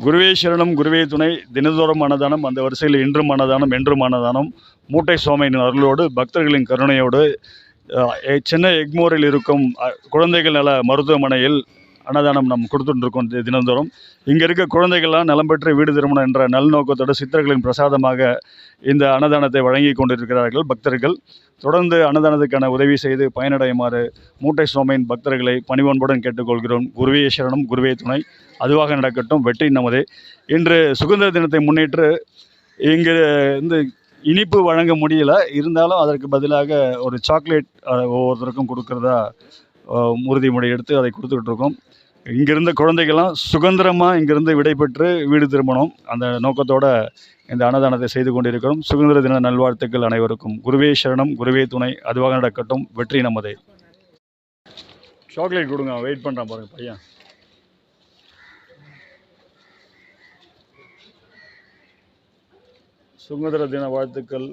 குருவே சரணம் குருவே துணை. தினந்தோறும் அன்னதானம், அந்த வரிசையில் இன்றும் அன்னதானம், என்றும் அன்னதானம். மூட்டை சுவாமியின் அருளோடு, பக்தர்களின் கருணையோடு சென்னை எக்மோரில் இருக்கும் குழந்தைகள் நல மருத்துவமனையில் அன்னதானம் நாம் கொடுத்துட்டுருக்கோம் தினந்தோறும். இங்கே இருக்க குழந்தைகள்லாம் நலம் பெற்று வீடு திருமணம் என்ற நல்நோக்கத்தோடு சித்தர்களின் பிரசாதமாக இந்த அன்னதானத்தை வழங்கி கொண்டிருக்கிறார்கள் பக்தர்கள். தொடர்ந்து அன்னதானத்துக்கான உதவி செய்து பயனடையுமாறு மூட்டை சுவாமியின் பக்தர்களை பணிவன்புடன் கேட்டுக்கொள்கிறோம். குருவே சரணம் குருவே துணை. அதுவாக நடக்கட்டும், வெற்றி நமதே. இன்று சுதந்திர தினத்தை முன்னிட்டு இங்கு இந்த இனிப்பு வழங்க முடியல, இருந்தாலும் அதற்கு பதிலாக ஒரு சாக்லேட் ஒவ்வொருத்தருக்கும் கொடுக்கறதா உறுதிமொழி எடுத்து அதை கொடுத்துக்கிட்டு இருக்கோம். இங்கிருந்த குழந்தைகள்லாம் சுதந்திரமாக இங்கிருந்து விடைபெற்று வீடு திரும்பணும், அந்த நோக்கத்தோடு இந்த அன்னதானத்தை செய்து கொண்டிருக்கிறோம். சுதந்திர தின நல்வாழ்த்துக்கள் அனைவருக்கும். குருவே சரணம் குருவே துணை. அதுவாக நடக்கட்டும், வெற்றி நமதே. சாக்லேட் கொடுங்க, வெயிட் பண்ணுறான் பாருங்க பையன். சுதந்திர தின வாழ்த்துக்கள்.